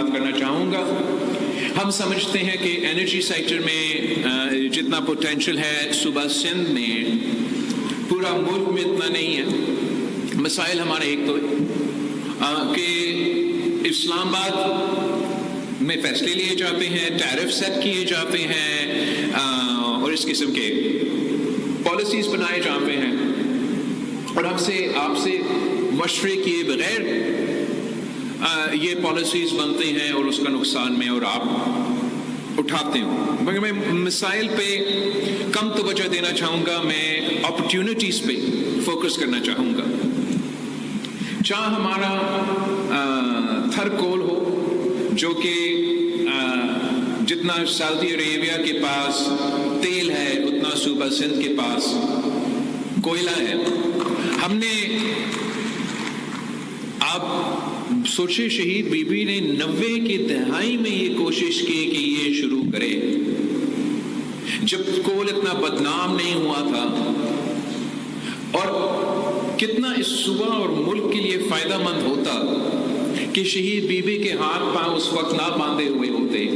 کرنا چاہوں گا. ہم سمجھتے ہیں کہ انرجی سیکٹر میں جتنا پوٹینشیل ہے صوبہ سندھ میں پورا ملک میں اتنا نہیں ہے. مسائل ہمارے ایک تو کہ اسلام آباد میں فیصلے لیے جاتے ہیں, ٹیرف سیٹ کیے جاتے ہیں اور اس قسم کے پالیسیز بنائے جاتے ہیں اور ہم سے آپ سے مشورے کیے بغیر یہ پالیسیز بنتے ہیں اور اس کا نقصان میں اور آپ اٹھاتے ہیں. مگر میں مسائل پہ کم توجہ دینا چاہوں گا, میں اپرچونٹیز پہ فوکس کرنا چاہوں گا. چاہے ہمارا تھر کول ہو جو کہ جتنا سعودی عربیہ کے پاس تیل ہے اتنا صوبہ سندھ کے پاس کوئلہ ہے. ہم نے آپ سوچے شہید بی بی نے 90 کی دہائی میں یہ کوشش کی کہ یہ شروع کرے جب کول اتنا بدنام نہیں ہوا تھا, اور کتنا اس صوبہ اور ملک کے لیے فائدہ مند ہوتا کہ شہید بی بی کے ہاتھ پاؤں اس وقت نہ باندھے ہوئے ہوتے.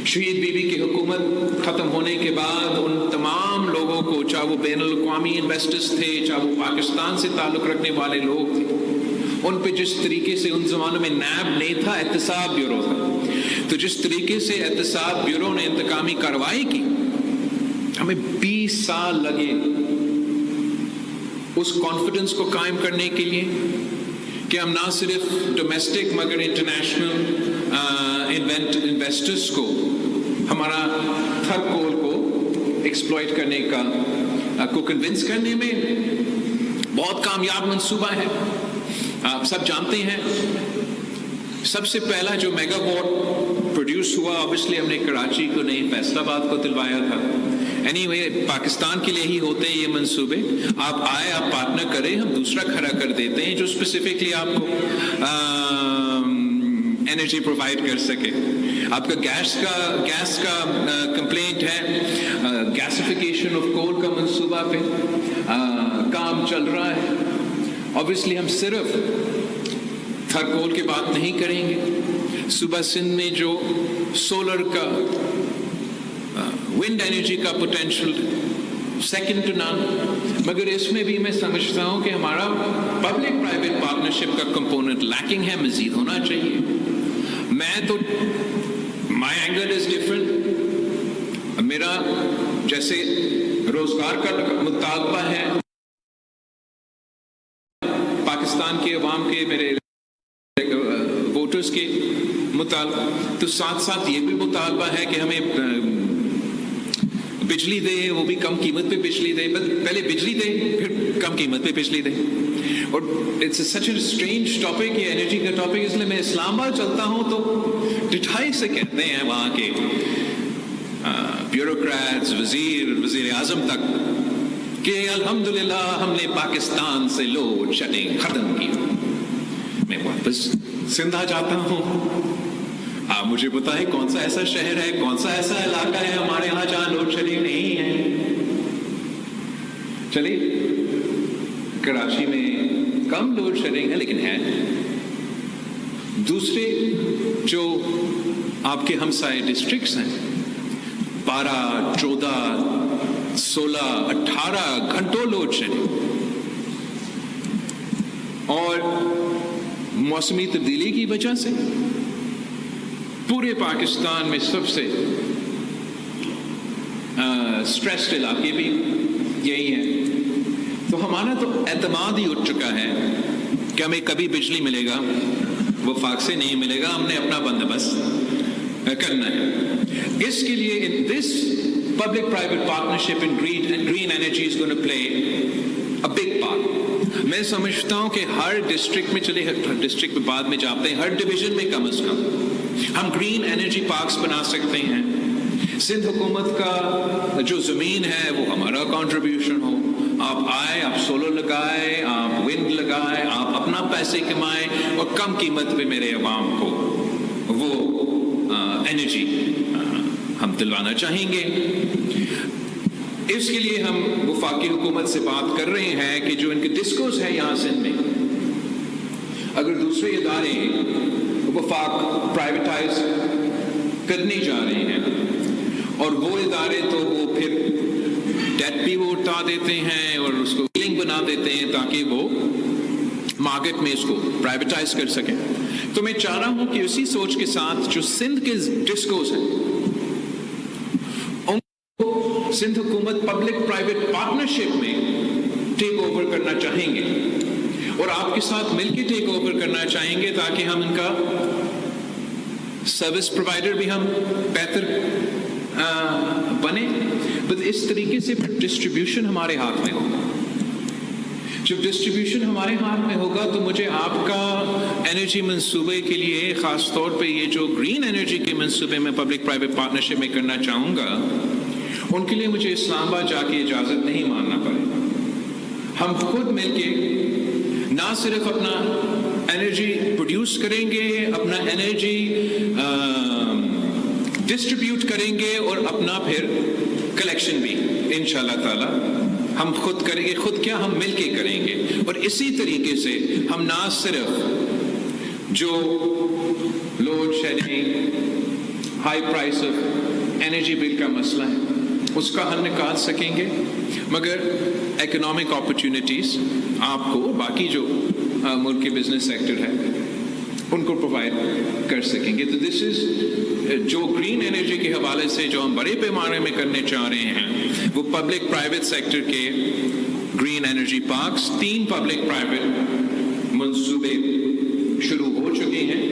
شہید بی بی کی حکومت ختم ہونے کے بعد ان تمام لوگوں کو, چاہے وہ بین الاقوامی انویسٹرز تھے, چاہے وہ پاکستان سے تعلق رکھنے والے لوگ تھے, ان پہ جس طریقے سے ان زمانوں میں نیب نہیں تھا, احتساب بیورو تھا, تو جس طریقے سے احتساب بیورو نے انتقامی کارروائی کی, ہمیں 20 سال لگے اس کانفیڈنس کو قائم کرنے کے لیے کہ ہم نہ صرف ڈومیسٹک مگر انٹرنیشنل انویسٹرز کو ہمارا تھر کول کو ایکسپلوئٹ کرنے کو کنونس کرنے میں بہت کامیاب منصوبہ ہے. آپ سب جانتے ہیں سب سے پہلا جو میگا واٹ پروڈیوس ہوا obviously ہم نے کراچی کو نہیں فیصل آباد کو دلوایا تھا. anyway پاکستان کے لیے ہی ہوتے ہیں یہ منصوبے. آپ آئے, آپ پارٹنر کریں, ہم دوسرا کھڑا کر دیتے ہیں جو اسپیسیفکلی آپ کو انرجی پرووائڈ کر سکے. آپ کا گیس کا کمپلینٹ ہے, گیسیفیکیشن آف کول کا منصوبہ پہ کام چل رہا ہے. obviously ہم صرف تھر کول کی بات نہیں کریں گے. صوبہ سندھ میں جو سولر کا ونڈ انرجی کا پوٹینشیل سیکنڈ ٹو نان, مگر اس میں بھی میں سمجھتا ہوں کہ ہمارا پبلک پرائیویٹ پارٹنرشپ کا کمپوننٹ لیکنگ ہے, مزید ہونا چاہیے. میں تو مائی اینگل از ڈفرنٹ. میرا جیسے روزگار کا مطالبہ ہے پاکستان کے عوام کے, میرے ووٹرز کے مطالبہ, تو ساتھ ساتھ یہ بھی مطالبہ ہے کہ ہمیں بجلی دے, وہ بھی کم قیمت پہ بجلی دے. پہلے بجلی دے پھر کم قیمت پہ بجلی دے. اور it's such a strange topic یہ انرجی کا ٹاپک, اس لیے میں اسلام آباد چلتا ہوں تو ڈٹھائی سے کہتے ہیں وہاں کے بیوروکریٹس, وزیر اعظم تک کہ الحمدللہ ہم نے پاکستان سے لوڈ شیڈنگ ختم کی. میں واپس سندھ آ جاتا ہوں, آپ مجھے بتائیں کون سا ایسا شہر ہے, کون سا ایسا علاقہ ہے ہمارے یہاں جہاں لوڈ شیڈنگ نہیں ہے. چلیے کراچی میں کم لوڈ شیڈنگ ہے لیکن ہے. دوسرے جو آپ کے ہمسائے ڈسٹرکٹس ہیں 12, 14, 16, 18 گھنٹوں لوڈ شیڈنگ, اور موسمی تبدیلی کی وجہ سے پورے پاکستان میں سب سے سٹریسڈ علاقے بھی یہی ہیں. تو ہمارا تو اعتماد ہی اٹھ چکا ہے کہ ہمیں کبھی بجلی ملے گا, وہ فاق سے نہیں ملے گا, ہم نے اپنا بندوبست کرنا ہے. اس کے لیے ان دس public private partnership in green energy is going to play a big part. میں سمجھتا ہوں کہ ہر ڈسٹرکٹ میں, چلے ہر ڈسٹرکٹ میں بعد میں جاتے ہیں, ہر ڈویژن میں کم از کم ہم گرین انرجی پارکس بنا سکتے ہیں. سندھ حکومت کا جو زمین ہے وہ ہمارا کنٹریبیوشن ہو. آپ آئے, آپ سولر لگائے, آپ ونڈ لگائے, آپ اپنا پیسے کمائیں اور کم قیمت پہ میرے عوام کو وہ انرجی ہم دلوانا چاہیں گے. اس کے لیے ہم وفاقی حکومت سے بات کر رہے ہیں کہ جو ان کے ڈسکوز ہے یہاں سندھ میں، اگر دوسرے ادارے وفاق پرائیویٹائز کرنے جا رہے ہیں اور وہ ادارے تو وہ پھر ڈیٹ بھی وہ اٹھا دیتے ہیں اور اس کو لنک بنا دیتے ہیں تاکہ وہ مارکیٹ میں اس کو پرائیویٹائز کر سکیں، تو میں چاہ رہا ہوں کہ اسی سوچ کے ساتھ جو سندھ کے ڈسکوز ہیں ان کو سندھ حکومت پبلک پرائیویٹ پارٹنرشپ میں ٹیک اوور کرنا چاہیں گے اور آپ کے ساتھ مل کے ٹیک اوور کرنا چاہیں گے تاکہ ہم ان کا سروس پرووائڈر بھی ہم بہتر بنے، بس اس طریقے سے ڈسٹریبیوشن ہمارے ہاتھ میں ہوگا۔ جب ڈسٹریبیوشن ہمارے ہاتھ میں ہوگا تو مجھے آپ کا انرجی منصوبے کے لیے خاص طور پہ یہ جو گرین انرجی کے منصوبے میں پبلک پرائیویٹ پارٹنرشپ میں کرنا چاہوں گا، ان کے لیے مجھے اسلام آباد جا کے اجازت نہیں ماننا پڑے، ہم خود مل کے نہ صرف اپنا انرجی پروڈیوس کریں گے، اپنا انرجی ڈسٹریبیوٹ کریں گے اور اپنا پھر کلیکشن بھی انشاءاللہ تعالی ہم خود کریں گے، خود کیا ہم مل کے کریں گے۔ اور اسی طریقے سے ہم نہ صرف جو load shedding, high price of energy bill کا مسئلہ ہے اس کا حل نکال سکیں گے، مگر اکنامک اپرچونٹیز آپ کو باقی جو ملک کے بزنس سیکٹر ہے ان کو پرووائڈ کر سکیں گے۔ تو دس از جو گرین انرجی کے حوالے سے جو ہم بڑے پیمانے میں کرنے چاہ رہے ہیں وہ پبلک پرائیویٹ سیکٹر کے green energy parks 3 public private منصوبے شروع ہو چکے ہیں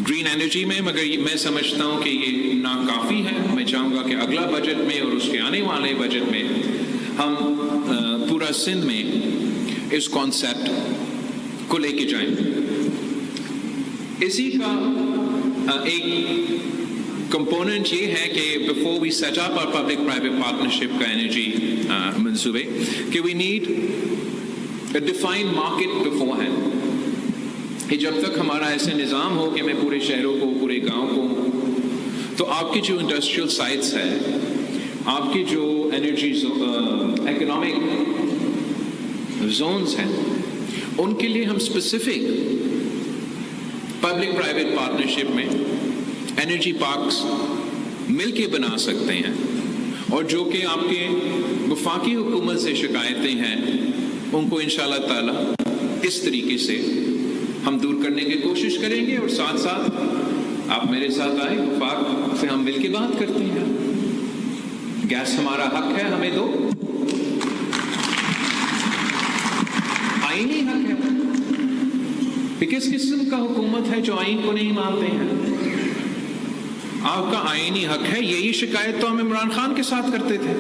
گرین انرجی میں، مگر میں سمجھتا ہوں کہ یہ ناکافی ہے۔ میں چاہوں گا کہ اگلا بجٹ میں اور اس کے آنے والے بجٹ میں ہم پورا سندھ میں اس کانسیپٹ کو لے کے جائیں۔ اسی کا ایک کمپوننٹ یہ ہے کہ بفور وی سیٹ اپ اور پبلک پرائیویٹ پارٹنرشپ کا انرجی منصوبے کہ we need a defined market beforehand, کہ جب تک ہمارا ایسے نظام ہو کہ میں پورے شہروں کو، پورے گاؤں کو، تو آپ کی جو انڈسٹریل سائٹس ہے، آپ کی جو انرجی اکنامک زونز ہیں، ان کے لیے ہم اسپیسیفک پبلک پرائیویٹ پارٹنرشپ میں انرجی پارکس مل کے بنا سکتے ہیں، اور جو کہ آپ کے وفاقی حکومت سے شکایتیں ہیں ان کو انشاءاللہ تعالی اس طریقے سے ہم دور کرنے کی کوشش کریں گے، اور ساتھ ساتھ آپ میرے ساتھ آئے، وفاق سے ہم مل کے بات کرتے ہیں۔ گیس ہمارا حق ہے، ہمیں دو، آئینی حق ہے۔ کس قسم کا حکومت ہے جو آئین کو نہیں مانتے ہیں؟ آپ کا آئینی حق ہے۔ یہی شکایت تو ہم عمران خان کے ساتھ کرتے تھے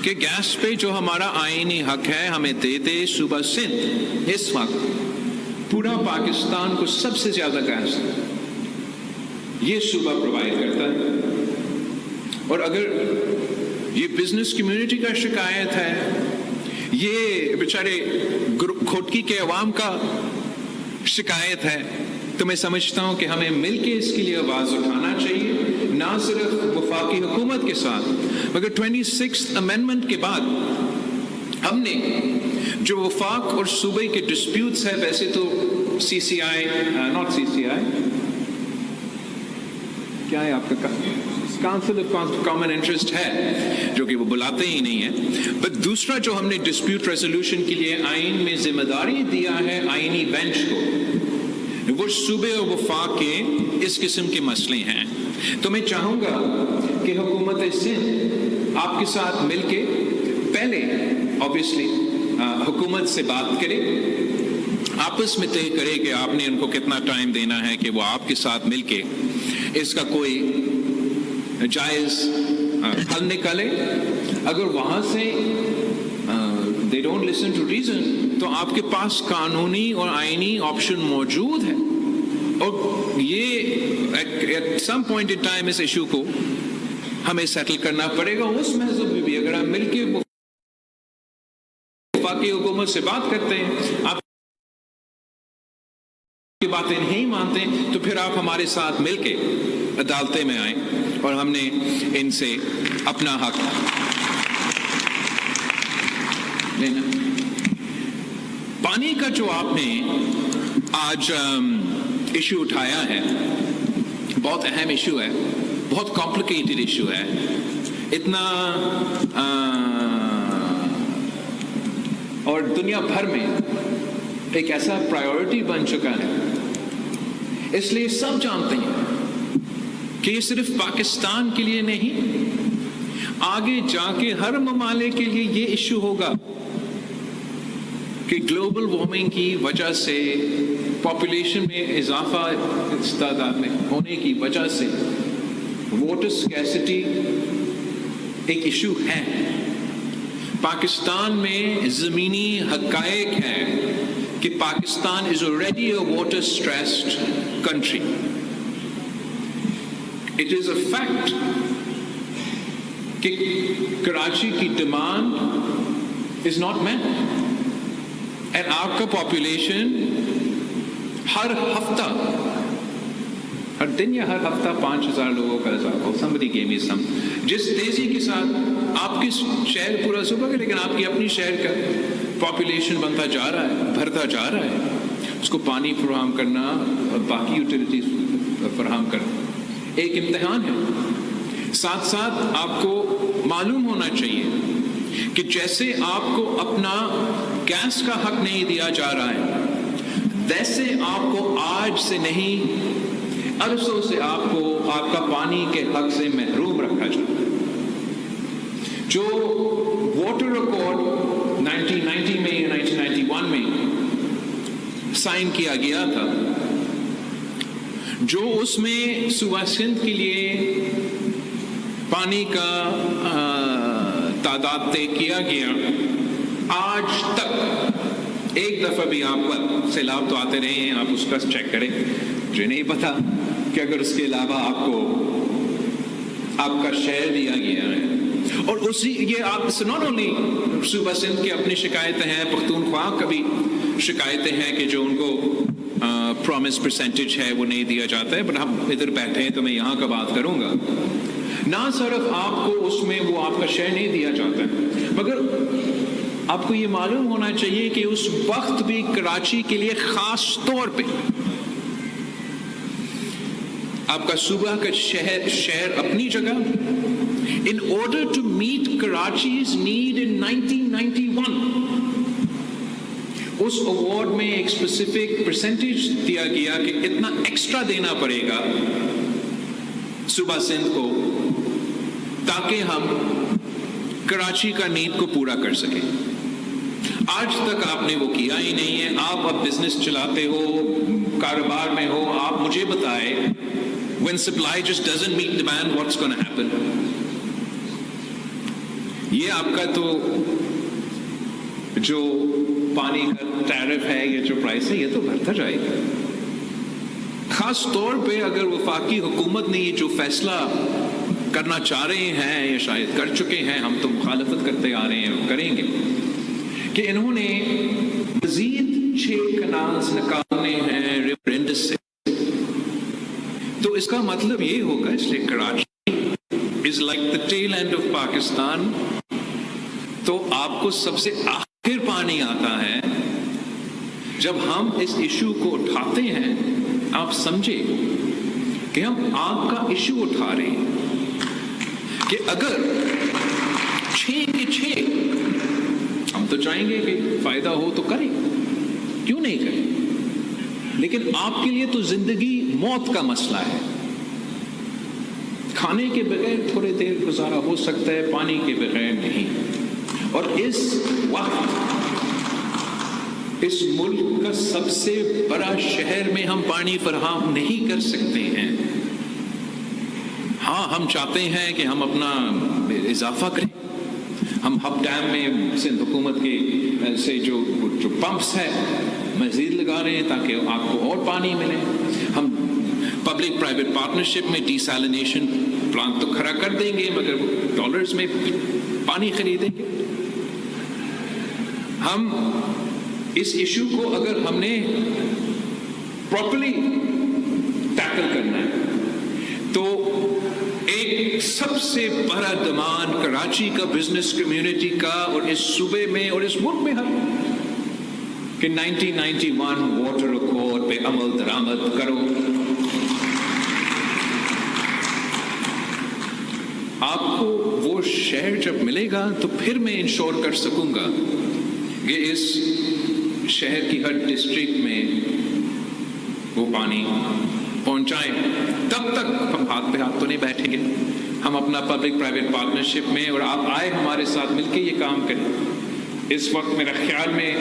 کہ گیس پہ جو ہمارا آئینی حق ہے ہمیں دے دے۔ صوبہ سندھ اس وقت پورا پاکستان کو سب سے زیادہ گیس یہ صوبہ پرووائڈ کرتا ہے، اور اگر یہ بزنس کمیونٹی کا شکایت ہے، یہ بیچارے کھوٹکی کے عوام کا شکایت ہے، تو میں سمجھتا ہوں کہ ہمیں مل کے اس کے لیے آواز اٹھانا چاہیے، نہ صرف وفاقی حکومت کے ساتھ مگر 26th امینڈمنٹ کے بعد ہم نے جو وفاق اور صوبے کے ڈسپیوٹس ہے، ویسے تو سی سی آئی ناٹ سی سی آئی کیا ہے آپ کا کاؤنسل آف کامن انٹرسٹ ہے جو کہ وہ بلاتے ہی نہیں ہیں، بٹ دوسرا جو ہم نے ڈسپیوٹ ریزولوشن کے لیے آئین میں ذمہ داری دیا ہے آئینی بینچ کو، وہ صوبے اور وفاق کے اس قسم کے مسئلے ہیں۔ تو میں چاہوں گا کہ حکومت سندھ آپ کے ساتھ مل کے پہلے obviously حکومت سے بات کرے، آپس میں طے کرے کہ آپ نے ان کو کتنا ٹائم دینا ہے کہ وہ آپ کے ساتھ مل کے اس کا کوئی جائز حل نکالے۔ اگر وہاں سے they don't listen to reason تو آپ کے پاس قانونی اور آئینی آپشن موجود ہے، اور یہ at some point in time اس ایشو کو ہمیں سیٹل کرنا پڑے گا اس محض میں بھی۔ اگر ہم مل کے وفاقی حکومت سے بات کرتے ہیں، آپ کی باتیں نہیں مانتے، تو پھر آپ ہمارے ساتھ مل کے عدالتیں میں آئیں اور ہم نے ان سے اپنا حق لینا. پانی کا جو آپ نے آج ایشو اٹھایا ہے بہت اہم ایشو ہے, بہت کمپلیکیٹڈ ایشو ہے, اتنا اور دنیا بھر میں ایک ایسا پرائیورٹی بن چکا ہے. اس لیے سب جانتے ہیں کہ یہ صرف پاکستان کے لیے نہیں, آگے جا کے ہر ممالک کے لیے یہ ایشو ہوگا کہ گلوبل وارمنگ کی وجہ سے, پاپولیشن میں اضافہ اس تعداد میں ہونے کی وجہ سے واٹر اسکیسٹی ایک ایشو ہے. پاکستان میں زمینی حقائق ہے کہ Pakistan is already a water stressed country. It is a fact کہ کراچی کی demand is not met and آپ کا پاپولیشن ہر ہفتہ, ہر دن یا ہر ہفتہ 5,000 لوگوں کا اضافہ. somebody gave me some. جس تیزی کے ساتھ آپ کے شہر پورا صوبہ کا, لیکن آپ کی اپنی شہر کا پاپولیشن بنتا جا رہا ہے, بڑھتا جا رہا ہے, اس کو پانی فراہم کرنا اور باقی یوٹیلیٹیز فراہم کرنا ایک امتحان ہے. ساتھ ساتھ آپ کو معلوم ہونا چاہیے کہ جیسے آپ کو اپنا گیس کا حق نہیں دیا جا رہا ہے, ویسے آپ کو آج سے نہیں عرصوں سے آپ کو آپ کا پانی کے حق سے محروم رکھا جاتا ہے. جو واٹر ریکارڈ 1990 میں یا 1991 میں سائن کیا گیا تھا, جو اس میں صوبہ سندھ کے لیے پانی کا تعداد طے کیا گیا, آج تک ایک دفعہ بھی آپ پر سیلاب تو آتے رہے ہیں, آپ اس کا چیک کریں. مجھے نہیں پتا کہ اگر اس کے علاوہ آپ کو آپ کا شہر دیا گیا ہے, اور اسی یہ آپ ناٹ اونلی صوبہ سندھ کی اپنی شکایتیں ہیں, پختونخوا کا بھی شکایتیں ہیں کہ جو ان کو پرومس پرسنٹیج ہے وہ نہیں دیا جاتا ہے. بٹ ہم ادھر بیٹھے ہیں تو میں یہاں کا بات کروں گا. نہ صرف آپ کو اس میں وہ آپ کا شہر نہیں دیا جاتا ہے, مگر آپ کو یہ معلوم ہونا چاہیے کہ اس وقت بھی کراچی کے لیے خاص طور پہ آپ کا صوبہ کا شہر اپنی جگہ, in order to meet Karachi's need in 1991 اس اوارڈ میں ایک اسپیسیفک پرسنٹیج دیا گیا کہ اتنا ایکسٹرا دینا پڑے گا صوبہ سندھ کو تاکہ ہم کراچی کا نیڈ کو پورا کر سکیں. آج تک آپ نے وہ کیا ہی نہیں ہے. آپ اب بزنس چلاتے ہو, کاروبار میں ہو, آپ مجھے بتائیں when supply just doesn't meet demand, what's going to happen? یہ آپ کا تو جو پانی کا ٹیرف ہے یا جو پرائس ہے یہ تو بڑھتا جائے گا. خاص طور پہ اگر وفاقی حکومت نے یہ جو فیصلہ کرنا چاہ رہے ہیں یا شاید کر چکے ہیں, ہم تو مخالفت کرتے آ رہے ہیں, کریں گے, کہ انہوں نے مزید 6 کنالز نکالنے ہیں ریور انڈس سے. تو اس کا مطلب یہ ہوگا, اس لیے Karachi is like the tail and of Pakistan. تو آپ کو سب سے آخر پانی آتا ہے جب ہم اس ایشو کو اٹھاتے ہیں. آپ سمجھے کہ ہم آگ کا ایشو اٹھا رہے ہیں کہ اگر 6 کے 6 ہم تو چاہیں گے کہ فائدہ ہو تو کریں, کیوں نہیں کریں, لیکن آپ کے لیے تو زندگی موت کا مسئلہ ہے. کھانے کے بغیر تھوڑے دیر گزارا ہو سکتا ہے, پانی کے بغیر نہیں. اور اس وقت اس ملک کا سب سے بڑا شہر میں ہم پانی فراہم نہیں کر سکتے ہیں. ہاں ہم چاہتے ہیں کہ ہم اپنا اضافہ کریں. ہم ہب ڈیم میں سندھ حکومت کے سے جو پمپس ہے مزید لگا رہے ہیں تاکہ آپ کو اور پانی ملے. ہم پبلک پرائیویٹ پارٹنرشپ میں ڈیسیلینیشن پلانٹ تو کھڑا کر دیں گے, مگر ڈالرز میں پانی خریدیں گے. ہم اس ایشو کو اگر ہم نے پراپرلی ٹیکل کرنا ہے تو ایک ایک سب سے بڑا ڈیمانڈ کراچی کا بزنس کمیونٹی کا اور اس صوبے میں اور اس ملک میں کہ 1991 واٹر ایکارڈ پہ عمل درآمد کرو. آپ کو وہ شہر جب ملے گا تو پھر میں انشور کر سکوں گا کہ اس شہر کی ہر ڈسٹرکٹ میں وہ پانی پہنچائیں. تب تک ہم ہاتھ پہ ہاتھ تو نہیں بیٹھیں گے. ہم اپنا پبلک پرائیویٹ پارٹنرشپ میں اور آپ آئے ہمارے ساتھ مل کے یہ کام کریں. اس وقت میرا خیال میں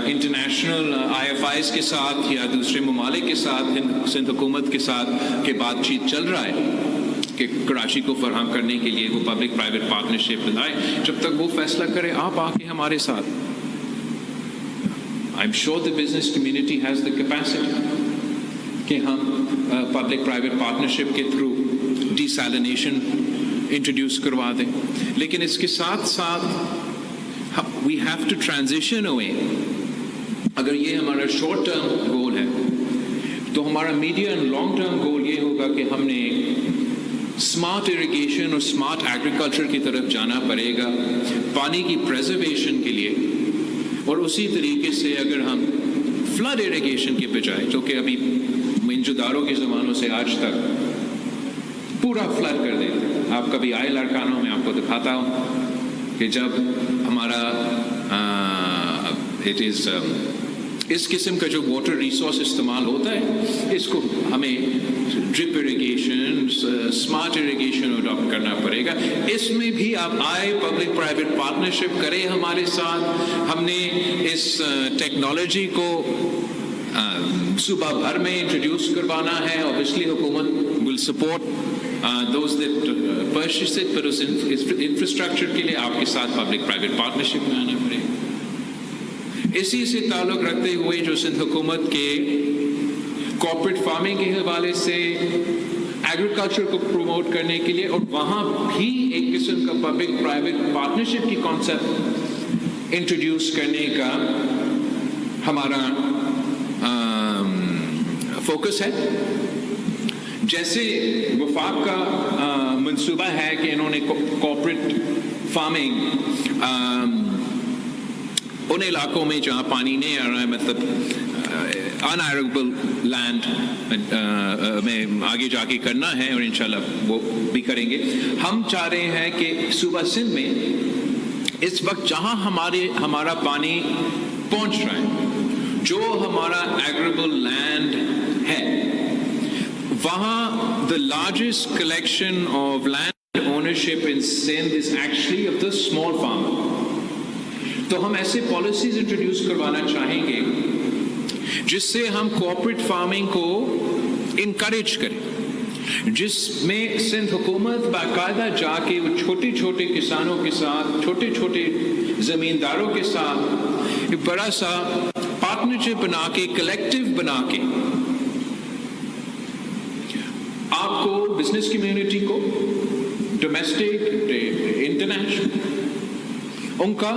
انٹرنیشنل IFIs کے ساتھ یا دوسرے ممالک کے ساتھ سندھ حکومت کے ساتھ کہ بات چیت چل رہا ہے کہ کراچی کو فراہم کرنے کے لیے وہ پبلک پرائیویٹ پارٹنرشپ لائے. جب تک وہ فیصلہ کرے آپ آ کے ہمارے ساتھ. I'm sure the business community has the capacity کہ ہم پبلک پرائیویٹ پارٹنرشپ کے تھرو ڈیسیلینیشن انٹروڈیوس کروا دیں. لیکن اس کے ساتھ ساتھ we have to transition away. اگر یہ ہمارا شارٹ ٹرم گول ہے تو ہمارا medium and long term goal یہ ہوگا کہ ہم نے اسمارٹ اریگیشن اور اسمارٹ ایگریکلچر کی طرف جانا پڑے گا پانی کی پریزرویشن کے لیے. اور اسی طریقے سے اگر ہم فلڈ اریگیشن کے بجائے جو کہ ابھی منجداروں کے زمانوں سے آج تک پورا فلڈ کر دیں. آپ کبھی آئے لڑکانوں میں آپ کو دکھاتا ہوں کہ جب ہمارا اس قسم کا جو واٹر ریسورس استعمال ہوتا ہے اس کو ہمیں drip irrigation smart irrigation adopt کرنا پڑے گا. اس میں بھی آپ آئے پبلک پرائیویٹ پارٹنرشپ کریں ہمارے ساتھ. ہم نے اس ٹیکنالوجی کو صوبہ بھر میں انٹروڈیوس کروانا ہے. Obviously حکومت will support those that purchase it, but اس انفراسٹرکچر کے لیے آپ کے ساتھ پبلک پرائیویٹ پارٹنرشپ میں آنا پڑے گا. اسی سے تعلق رکھتے ہوئے جو سندھ حکومت کے کارپوریٹ فارمنگ کے حوالے سے ایگریکلچر کو پروموٹ کرنے کے لیے اور وہاں بھی ایک قسم کا پبلک پرائیویٹ پارٹنرشپ کی کانسیپٹ انٹروڈیوس کرنے کا ہمارا فوکس ہے. جیسے وفاق کا منصوبہ ہے کہ انہوں نے کارپوریٹ فارمنگ ان علاقوں میں جہاں پانی نہیں آ رہا ہے مطلب ان ایریبل لینڈ میں آگے جا کے کرنا ہے اور انشاءاللہ وہ بھی کریں گے. ہم چاہ رہے ہیں کہ صوبہ سندھ میں اس وقت جہاں ہمارا پانی پہنچ رہا ہے جو ہمارا ایگریبل لینڈ ہے وہاں the largest collection of land ownership in Sindh is actually of the small farmer. تو ہم ایسے پالیسیز انٹروڈیوس کروانا چاہیں گے جس سے ہم کارپوریٹ فارمنگ کو انکریج کریں, جس میں سندھ حکومت باقاعدہ جا کے وہ چھوٹے چھوٹے کسانوں کے ساتھ چھوٹے چھوٹے زمینداروں کے ساتھ بڑا سا پارٹنرشپ بنا کے کلیکٹیو بنا کے آپ کو بزنس کمیونٹی کو ڈومیسٹک انٹرنیشنل ان کا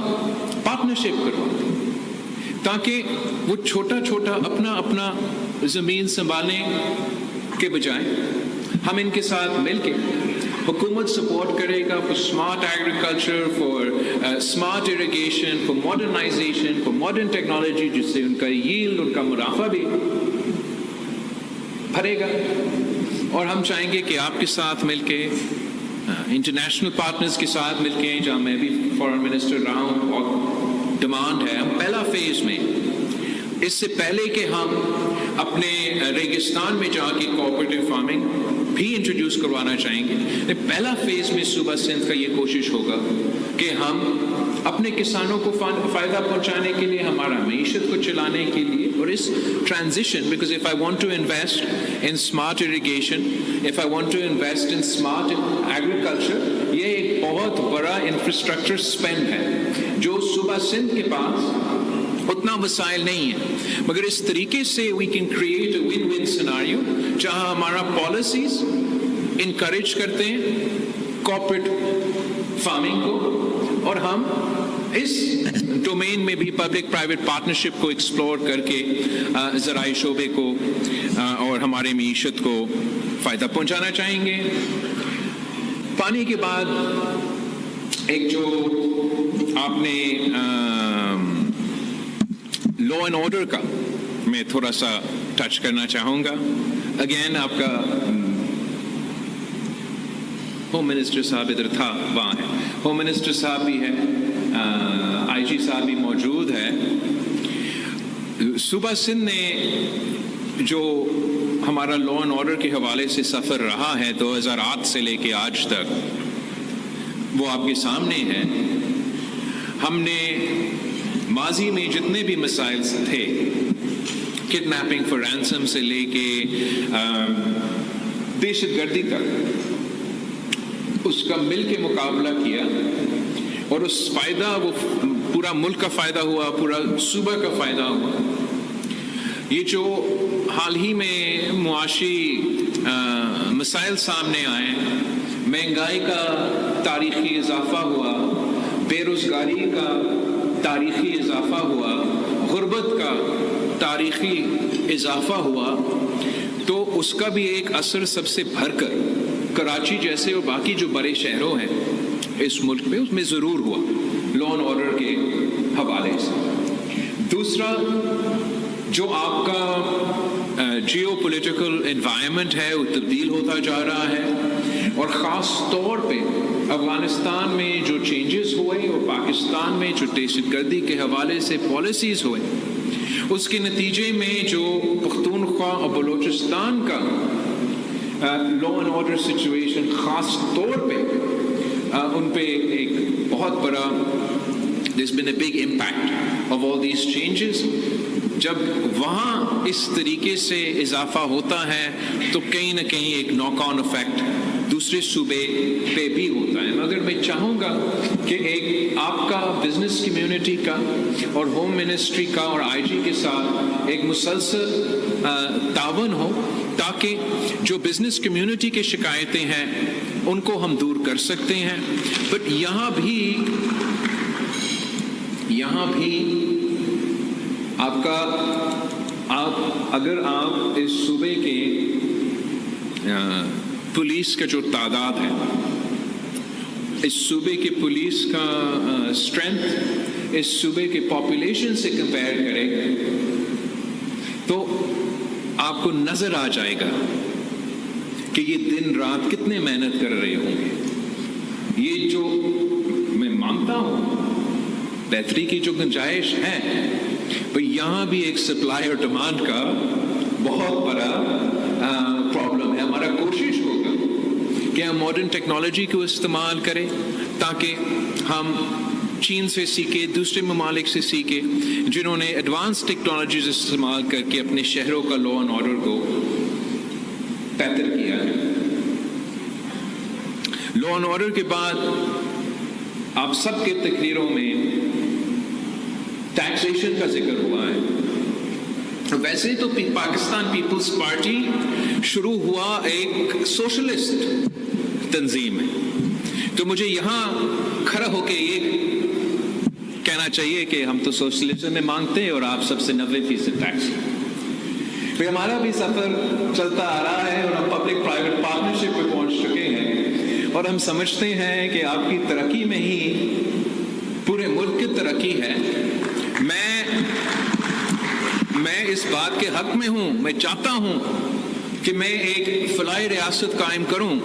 پارٹنرشپ کرو تاکہ وہ چھوٹا چھوٹا اپنا زمین سنبھالنے کے بجائے ہم ان کے ساتھ مل کے حکومت سپورٹ کرے گا for smart agriculture for smart irrigation for modernisation for modern technology جس سے ان کا ییلڈ ان کا منافع بھی بھرے گا. اور ہم چاہیں گے کہ آپ کے ساتھ مل کے انٹرنیشنل پارٹنرز کے ساتھ مل کے جہاں میں بھی فارن منسٹر رہا ہوں اور ڈیمانڈ ہے ہم پہلا فیز میں اس سے پہلے کہ ہم اپنے ریگستان میں جا کے کوآپریٹو فارمنگ بھی انٹروڈیوس کروانا چاہیں گے. پہلا فیز میں صوبہ سندھ کا یہ کوشش ہوگا کہ ہم اپنے کسانوں کو فائدہ پہنچانے کے لیے ہمارا معیشت کو چلانے کے لیے اور اس transition because if I want to invest in smart irrigation if I want to invest in smart agriculture یہ ایک بہت بڑا انفراسٹرکچر اسپینڈ ہے جو صوبہ سندھ کے پاس اتنا وسائل نہیں ہے مگر اس طریقے سے we can create a win win scenario جہاں ہمارا پالیسیز انکریج کرتے ہیں کارپوریٹ فارمنگ کو اور ہم اس ڈومین میں بھی پبلک پرائیویٹ پارٹنرشپ کو ایکسپلور کر کے زرعی شعبے کو اور ہمارے معیشت کو فائدہ پہنچانا چاہیں گے. پانی کے بعد ایک جو آپ نے لا اینڈ آرڈر کا میں تھوڑا سا ٹچ کرنا چاہوں گا. اگین آپ کا ہوم منسٹر صاحب ادھر تھا, وہاں ہے, ہوم منسٹر صاحب بھی ہے, آئی جی صاحب بھی موجود ہے. صوبہ سندھ نے جو ہمارا لا اینڈ آرڈر کے حوالے سے سفر رہا ہے 2008 سے لے کے آج تک, وہ آپ کے سامنے ہے. ہم نے ماضی میں جتنے بھی مسائل تھے, کڈنیپنگ فار رینسم سے لے کے دہشت گردی تک, اس کا مل کے مقابلہ کیا, اور اس فائدہ وہ پورا ملک کا فائدہ ہوا, پورا صوبہ کا فائدہ ہوا. یہ جو حال ہی میں معاشی مسائل سامنے آئے, مہنگائی کا تاریخی اضافہ ہوا, بے روزگاری کا تاریخی اضافہ ہوا, غربت کا تاریخی اضافہ ہوا, تو اس کا بھی ایک اثر سب سے بھر کر کراچی جیسے اور باقی جو بڑے شہروں ہیں اس ملک میں, اس میں ضرور ہوا لا اینڈ آرڈر کے حوالے سے. دوسرا جو آپ کا جیو پولیٹیکل انوائرمنٹ ہے وہ تبدیل ہوتا جا رہا ہے, اور خاص طور پہ افغانستان میں جو چینجز ہوئے اور پاکستان میں جو دہشت گردی کے حوالے سے پالیسیز ہوئے, اس کے نتیجے میں جو پختونخوا اور بلوچستان کا لا اینڈ آرڈر سچویشن خاص طور پہ ان پہ ایک بہت بڑا there's been a big impact of all these changes. جب وہاں اس طریقے سے اضافہ ہوتا ہے تو کہیں نہ کہیں ایک ناک آن افیکٹ دوسرے صوبے پہ بھی ہوتا ہے. مگر میں چاہوں گا کہ ایک آپ کا بزنس کمیونٹی کا اور ہوم منسٹری کا اور آئی جی کے ساتھ ایک مسلسل تعاون ہو, تاکہ جو بزنس کمیونٹی کے شکایتیں ہیں ان کو ہم دور کر سکتے ہیں. بٹ یہاں بھی اگر آپ اس صوبے کے پولیس کا جو تعداد ہے, اس صوبے کے پولیس کا اسٹرینتھ اس صوبے کے پاپولیشن سے کمپیئر کریں تو آپ کو نظر آ جائے گا کہ یہ دن رات کتنے محنت کر رہے ہوں گے. یہ جو میں مانتا ہوں بہتری کی جو گنجائش ہے, تو یہاں بھی ایک سپلائی اور ڈیمانڈ کا بہت بڑا پرابلم ہے. ہمارا کوشش ہوگا کہ ہم ماڈرن ٹیکنالوجی کو استعمال کریں تاکہ ہم چین سے سیکھے, دوسرے ممالک سے سیکھے جنہوں نے ایڈوانس ٹیکنالوجیز استعمال کر کے اپنے شہروں کا لا اینڈ آرڈر کو بہتر کیا ہے. لا اینڈ آرڈر کے بعد آپ سب کے تقریروں میں ٹیکسیشن کا ذکر ہوا ہے. ویسے تو پاکستان پیپلز پارٹی شروع ہوا ایک سوشلسٹ تنظیم ہے, تو مجھے یہاں کھڑا ہو کے یہ کہنا چاہیے کہ ہم تو سوشلزم میں مانگتے ہیں اور آپ سب سے 90% ٹیکس. پھر ہمارا بھی سفر چلتا آ رہا ہے اور ہم پبلک پرائیویٹ پارٹنرشپ پہ پہنچ چکے ہیں, اور ہم سمجھتے ہیں کہ آپ کی ترقی میں ہی پورے ملک کی ترقی ہے. میں اس بات کے حق میں ہوں, میں چاہتا ہوں کہ میں ایک فلاحی ریاست قائم کروں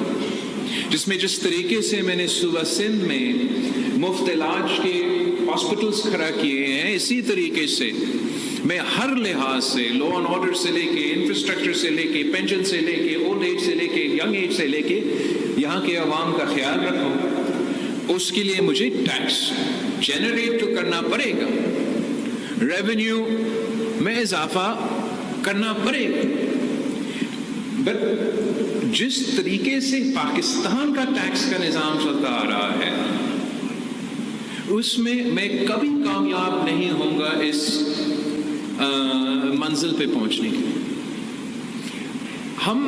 جس میں جس طریقے سے میں نے صوبہ سندھ میں مفت علاج کے ہاسپٹلز کھڑا کیے ہیں, اسی طریقے سے میں ہر لحاظ سے لا اینڈ آرڈر سے لے کے انفراسٹرکچر سے لے کے پینشن سے لے کے اولڈ ایج سے لے کے ینگ ایج سے لے کے یہاں کے عوام کا خیال رکھوں. اس کے لیے مجھے ٹیکس جنریٹ تو کرنا پڑے گا, ریونیو میں اضافہ کرنا پڑے گا. بٹ جس طریقے سے پاکستان کا ٹیکس کا نظام چلتا آ رہا ہے اس میں کبھی کامیاب نہیں ہوں گا اس منزل پہ پہنچنے کے. ہم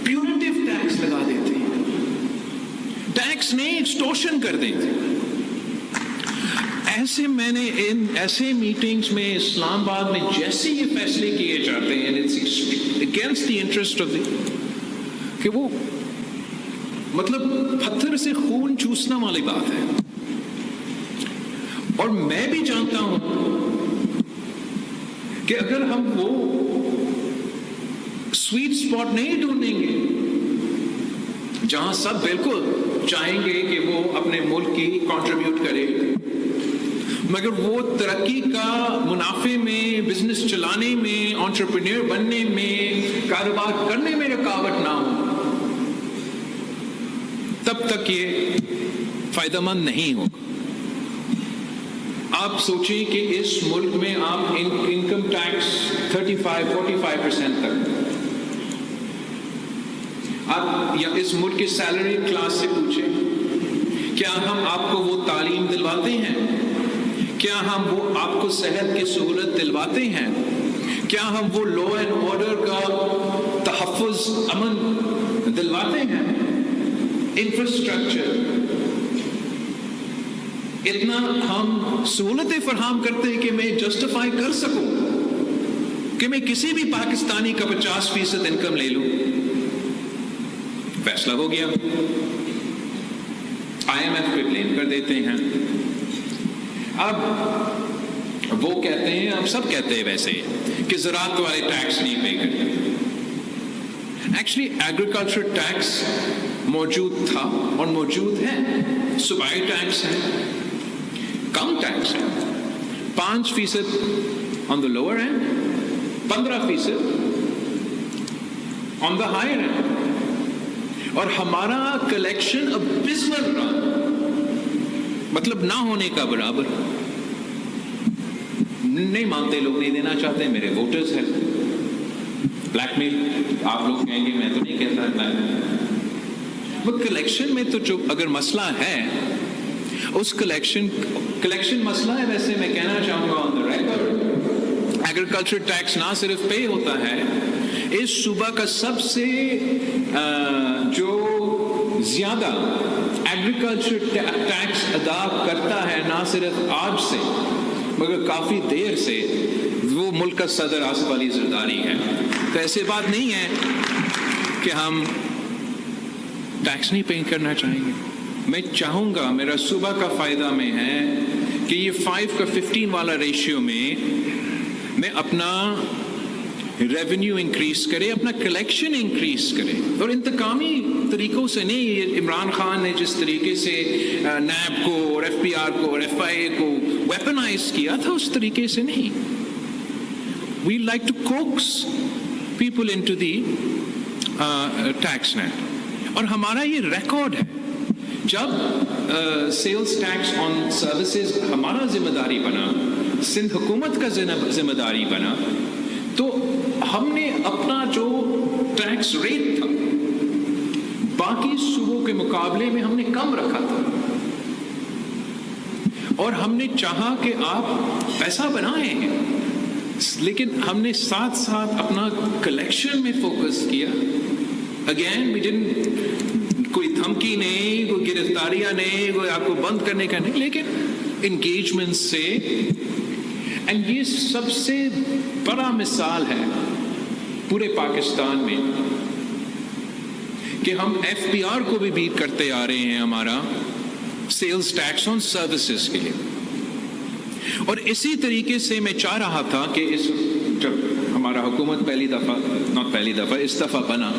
پیورٹیو ٹیکس لگا دیتے ہیں, ٹیکس نہیں ایکسٹورشن کر دیتے. ایسے میں نے ان ایسے میٹنگز میں اسلام آباد میں جیسے یہ فیصلے کیے جاتے ہیں against the interest of the, کہ وہ مطلب پتھر سے خون چوسنا والی بات ہے. اور میں بھی جانتا ہوں کہ اگر ہم وہ سویٹ اسپاٹ نہیں ڈھونڈیں گے جہاں سب بالکل چاہیں گے کہ وہ اپنے ملک کی کنٹریبیوٹ کرے، مگر وہ ترقی کا، منافع میں، بزنس چلانے میں، انٹرپرینور بننے میں، کاروبار کرنے میں رکاوٹ نہ ہو، تب تک یہ فائدہ مند نہیں ہوگا. آپ سوچیں کہ اس ملک میں آپ انکم ٹیکس 35-45% تک، آپ یا اس ملک کے سیلری کلاس سے پوچھیں، کیا ہم آپ کو وہ تعلیم دلواتے ہیں؟ کیا ہم وہ آپ کو صحت کی سہولت دلواتے ہیں؟ کیا ہم وہ لا اینڈ آرڈر کا تحفظ، امن دلواتے ہیں؟ انفراسٹرکچر اتنا ہم سہولتیں فراہم کرتے ہیں کہ میں جسٹیفائی کر سکوں کہ میں کسی بھی پاکستانی کا 50% انکم لے لوں. فیصلہ ہو گیا، IMF کو کلیم کر دیتے ہیں. اب وہ کہتے ہیں، اب سب کہتے ہیں ویسے کہ زراعت والے ٹیکس نہیں پے کرتے. ایکچولی ایگریکلچر ٹیکس موجود تھا اور موجود ہے، صوبائی ٹیکس ہے، کم ٹیکس ہے، 5% on the lower end, 15% on the higher end. اور ہمارا کلیکشن ابسمل رہا، مطلب نہ ہونے کا برابر. نہیں مانتے لوگ، نہیں دینا چاہتے، میرے ووٹرز ہیں. بلیک میل آپ لوگ کہیں گے، میں تو نہیں کہتا بلیک میل. وہ کلیکشن میں تو جو اگر مسئلہ ہے، اس کلیکشن مسئلہ ہے. ویسے میں کہنا چاہوں گا آن دا ریکارڈ، ایگریکلچر ٹیکس نہ صرف پے ہوتا ہے، اس صوبہ کا سب سے جو زیادہ ایگریکلچر ٹیکس ادا کرتا ہے، نہ صرف آج سے مگر کافی دیر سے، وہ ملک کا صدر آصف علی زرداری ہے. تو ایسی بات نہیں ہے کہ ہم ٹیکس نہیں پے کرنا چاہیں گے. میں چاہوں گا، میرا صوبہ کا فائدہ میں ہے کہ یہ 5 کا 15 والا ریشیو میں اپنا ریونیو انکریز کرے، اپنا کلیکشن انکریز کرے. اور انتقامی طریقوں سے نہیں. یہ عمران خان نے جس طریقے سے نیب کو اور FPR کو اور FIA کو ویپنائز کیا تھا، اس طریقے سے نہیں. We like to coax people into the tax net. اور ہمارا یہ ریکارڈ ہے، جب سیلز ٹیکس آن سروسز ہمارا ذمہ داری بنا، سندھ حکومت کا ذمہ داری بنا، تو ہم نے اپنا جو ٹیکس ریٹ تھا باقی صوبوں کے مقابلے میں ہم نے کم رکھا تھا. اور ہم نے چاہا کہ آپ پیسہ بنائیں ہیں، لیکن ہم نے ساتھ ساتھ اپنا کلیکشن میں فوکس کیا. اگین وی ڈنٹ، کوئی دھمکی نہیں، کوئی گرفتاریاں نہیں، کوئی آپ کو بند کرنے کا نہیں، لیکن انگیجمنٹ سے. اینڈ یہ سب سے بڑا مثال ہے پورے پاکستان میں کہ ہم FPR کو بھی بیٹ کرتے آ رہے ہیں ہمارا سیلز ٹیکس آن سروسز کے لیے. اور اسی طریقے سے میں چاہ رہا تھا کہ جب ہمارا حکومت پہلی دفعہ اس دفعہ بنا،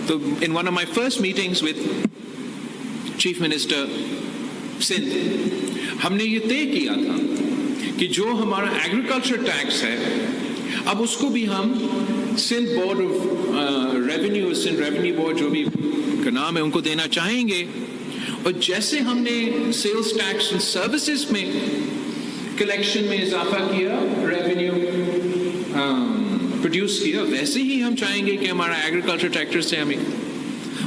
تو in one of my first meetings with chief minister Sindh, ہم نے یہ طے کیا تھا کہ جو ہمارا ایگریکلچر ٹیکس ہے، اب اس کو بھی ہم Sindh board of revenue, Sindh revenue board جو بھی کا نام ہے، ان کو دینا چاہیں گے. اور جیسے ہم نے سیلز ٹیکس سروسز میں کلیکشن میں اضافہ کیا، ریونیو پروڈیوس کیا، ویسے ہی ہم چاہیں گے کہ ہمارا ایگریکلچر ٹیکٹر سے ہمیں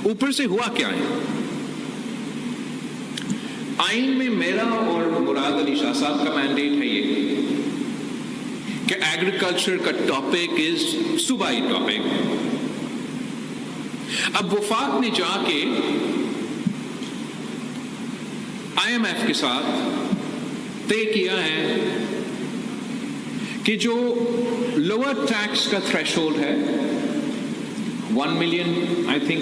اوپر سے ہوا کیا ہے. آئین میں میرا اور مراد علی شاہ صاحب کا مینڈیٹ ہے یہ کہ ایگریکلچر کا ٹاپک از صوبائی ٹاپک. اب وفاق نے جا کے IMF کے ساتھ طے کیا ہے کہ جو لوور ٹیکس کا تھریش ہولڈ ہے 1 million, I think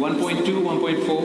1.2, 1.4?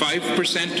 5%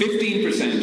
15%।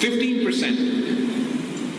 15%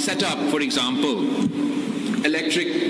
set up, for example, electric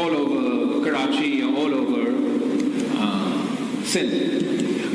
all over Karachi or all over Sindh।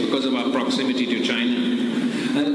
because of our proximity to China,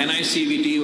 NICVT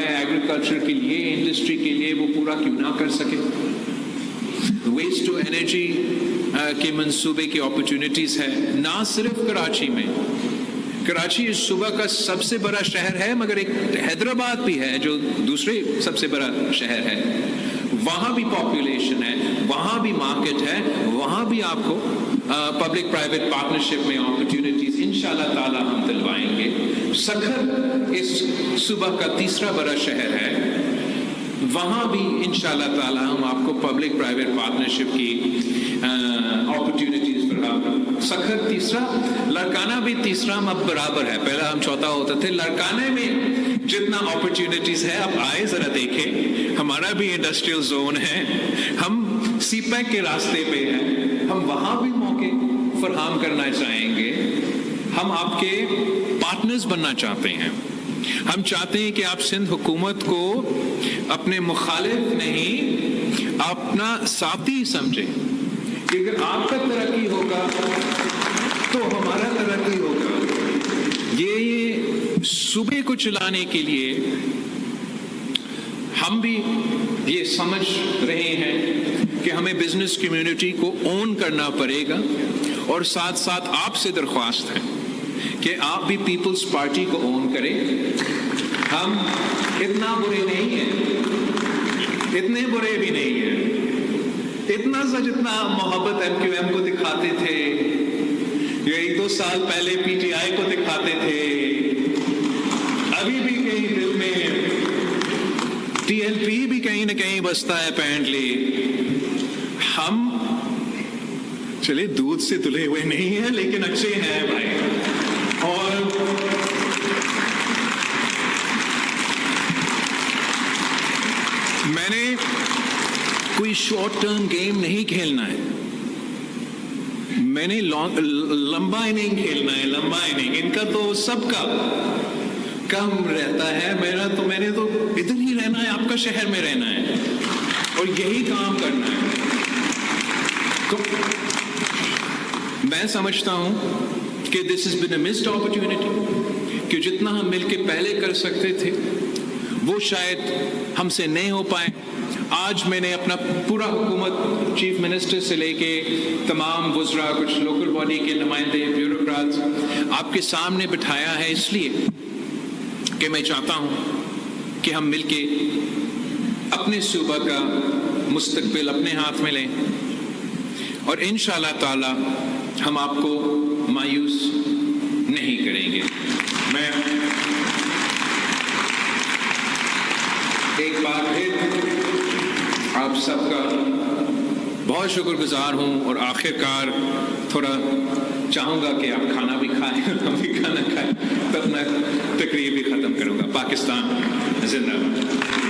ہے ایگریکلچر کے لیے, انڈسٹری کے لیے, وہ پورا کیوں نہ کر سکے. ویسٹ ٹو انرجی کے منصوبے کی اپرچونٹیز ہے نہ صرف کراچی میں. کراچی اس صوبہ کا سب سے بڑا شہر ہے, مگر ایک حیدرآباد بھی ہے جو دوسرے سب سے بڑا شہر ہے. وہاں بھی پاپولیشن ہے, وہاں بھی مارکیٹ ہے, وہاں بھی آپ کو پبلک پرائیویٹ پارٹنرشپ میں اپرچونٹیز انشاءاللہ تعالی ہم دلوائیں گے. سکھر اس صوبہ کا تیسرا بڑا شہر ہے, وہاں بھی انشاءاللہ تعالی ہم آپ کو پبلک پرائیویٹ پارٹنرشپ کی اپرچونٹیز فراہم. سکھر تیسرا, لڑکانہ بھی تیسرا, ہم اب برابر ہے. پہلا ہم چوتھا ہوتے تھے. لڑکانے میں جتنا اپرچونٹیز ہے, اب آئے ذرا دیکھیں, ہمارا بھی انڈسٹریل زون ہے, ہم سی پیک کے راستے پہ ہیں, ہم وہاں بھی موقع فراہم کرنا چاہیں گے. ہم آپ کے پارٹنرز بننا چاہتے ہیں. ہم چاہتے ہیں کہ آپ سندھ حکومت کو اپنے مخالف نہیں, اپنا ساتھی سمجھیں. کہ اگر آپ کا ترقی ہوگا تو ہمارا ترقی ہوگا. یہ صوبے کو چلانے کے لیے ہم بھی یہ سمجھ رہے ہیں کہ ہمیں بزنس کمیونٹی کو اون کرنا پڑے گا, اور ساتھ ساتھ آپ سے درخواست ہے کہ آپ بھی پیپلز پارٹی کو اون کریں. ہم اتنا برے نہیں ہیں, اتنے برے بھی نہیں ہیں, اتنا سا جتنا محبت ایم کیو ایم کو دکھاتے تھے, یا 1-2 سال پہلے پی ٹی آئی کو دکھاتے تھے, ابھی بھی کہیں دل میں ٹی ایل پی بھی کہیں نہ کہیں بستا ہے اپیرنٹلی. ہم چلے دودھ سے دھلے ہوئے نہیں ہیں, لیکن اچھے ہیں بھائی. اور میں نے کوئی شارٹ ٹرم گیم نہیں کھیلنا ہے, میں نے لمبا اننگ کھیلنا ہے. لمبا اننگ ان کا تو سب کا کم رہتا ہے, میں نے تو ادھر ہی رہنا ہے, آپ کا شہر میں رہنا ہے اور یہی کام کرنا ہے. تو میں سمجھتا ہوں کہ this has been a missed opportunity, کہ جتنا ہم مل کے پہلے کر سکتے تھے وہ شاید ہم سے نہیں ہو پائے. آج میں نے اپنا پورا حکومت, چیف منسٹر سے لے کے تمام وزراء, کچھ لوکل باڈی کے نمائندے, بیوروکریٹس آپ کے سامنے بٹھایا ہے, اس لیے کہ میں چاہتا ہوں کہ ہم مل کے اپنے صوبہ کا مستقبل اپنے ہاتھ میں لیں, اور انشاءاللہ تعالی ہم آپ کو مایوس نہیں کریں گے. میں ایک بار پھر آپ سب کا بہت شکر گزار ہوں, اور آخر کار تھوڑا چاہوں گا کہ آپ کھانا بھی کھائیں, ہم بھی کھانا کھائیں, تب میں تقریر بھی ختم کروں گا. پاکستان زندہ باد.